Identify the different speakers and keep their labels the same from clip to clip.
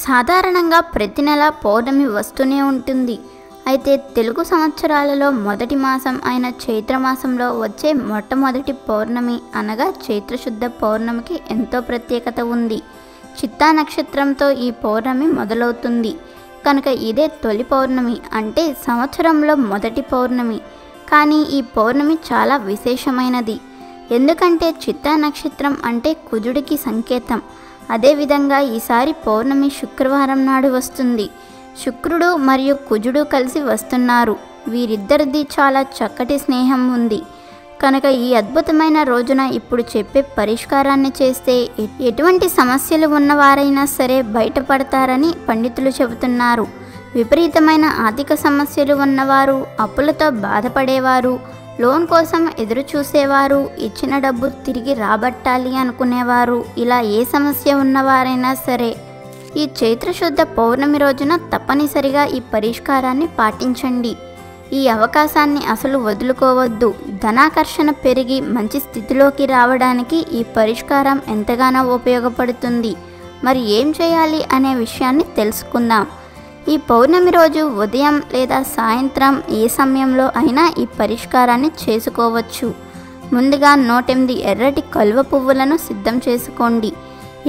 Speaker 1: సాధారణంగా ప్రతి నెల పౌర్ణమి వస్తూనే ఉంటుంది. అయితే తెలుగు సంవత్సరాలలో మొదటి మాసం అయిన చైత్రమాసంలో వచ్చే మొట్టమొదటి పౌర్ణమి అనగా చైత్రశుద్ధ పౌర్ణమికి ఎంతో ప్రత్యేకత ఉంది. చిత్తా నక్షత్రంతో ఈ పౌర్ణమి మొదలవుతుంది కనుక ఇదే తొలి పౌర్ణమి, అంటే సంవత్సరంలో మొదటి పౌర్ణమి. కానీ ఈ పౌర్ణమి చాలా విశేషమైనది. ఎందుకంటే చిత్తా నక్షత్రం అంటే కుజుడికి సంకేతం. అదేవిధంగా ఈసారి పౌర్ణమి శుక్రవారం నాడు వస్తుంది. శుక్రుడు మరియు కుజుడు కలిసి వస్తున్నారు. వీరిద్దరిది చాలా చక్కటి స్నేహం ఉంది కనుక ఈ అద్భుతమైన రోజున ఇప్పుడు చెప్పే పరిష్కారాన్ని చేస్తే ఎటువంటి సమస్యలు ఉన్నవారైనా సరే బయటపడతారని పండితులు చెబుతున్నారు. విపరీతమైన ఆర్థిక సమస్యలు ఉన్నవారు, అప్పులతో బాధపడేవారు, లోన్ కోసం ఎదురు చూసేవారు, ఇచ్చిన డబ్బు తిరిగి రాబట్టాలి అనుకునేవారు, ఇలా ఏ సమస్య ఉన్నవారైనా సరే ఈ చైత్రశుద్ధ పౌర్ణమి రోజున తప్పనిసరిగా ఈ పరిష్కారాన్ని పాటించండి. ఈ అవకాశాన్ని అసలు వదులుకోవద్దు. ధనాకర్షణ పెరిగి మంచి స్థితిలోకి రావడానికి ఈ పరిష్కారం ఎంతగానో ఉపయోగపడుతుంది. మరి ఏం చేయాలి అనే విషయాన్ని తెలుసుకుందాం. ఈ పౌర్ణమి రోజు ఉదయం లేదా సాయంత్రం ఏ సమయంలో అయినా ఈ పరిష్కారాన్ని చేసుకోవచ్చు. ముందుగా 108 ఎర్రటి కలువ పువ్వులను సిద్ధం చేసుకోండి.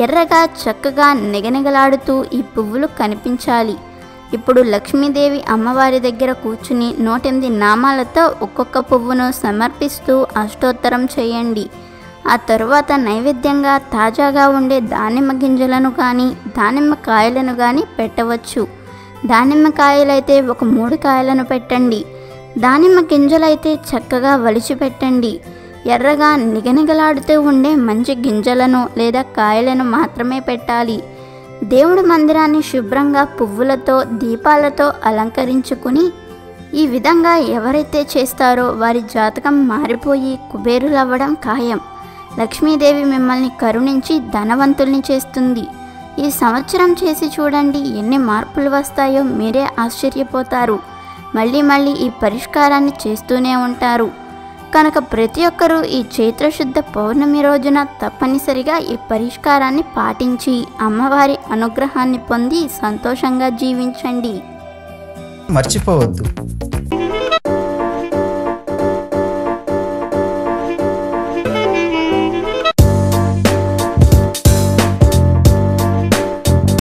Speaker 1: ఎర్రగా చక్కగా నిగనిగలాడుతూ ఈ పువ్వులు కనిపించాలి. ఇప్పుడు లక్ష్మీదేవి అమ్మవారి దగ్గర కూర్చుని 108 నామాలతో ఒక్కొక్క పువ్వును సమర్పిస్తూ అష్టోత్తరం చేయండి. ఆ తరువాత నైవేద్యంగా తాజాగా ఉండే దానిమ్మ గింజలను కానీ దానిమ్మ కాయలను కానీ పెట్టవచ్చు. దానిమ్మకాయలైతే ఒక 3 కాయలను పెట్టండి. దానిమ్మ గింజలైతే చక్కగా వలిచి పెట్టండి. ఎర్రగా నిగనిగలాడుతూ ఉండే మంచి గింజలను లేదా కాయలను మాత్రమే పెట్టాలి. దేవుడి మందిరాన్ని శుభ్రంగా పువ్వులతో దీపాలతో అలంకరించుకుని ఈ విధంగా ఎవరైతే చేస్తారో వారి జాతకం మారిపోయి కుబేరులవ్వడం ఖాయం. లక్ష్మీదేవి మిమ్మల్ని కరుణించి ధనవంతుల్ని చేస్తుంది. ఈ సంవత్సరం చేసి చూడండి, ఎన్ని మార్పులు వస్తాయో మీరే ఆశ్చర్యపోతారు. మళ్ళీ మళ్ళీ ఈ పరిష్కారాన్ని చేస్తూనే ఉంటారు కనుక ప్రతి ఒక్కరూ ఈ చైత్రశుద్ధ పౌర్ణమి రోజున తప్పనిసరిగా ఈ పరిష్కారాన్ని పాటించి అమ్మవారి అనుగ్రహాన్ని పొంది సంతోషంగా జీవించండి.
Speaker 2: మర్చిపోవద్దు,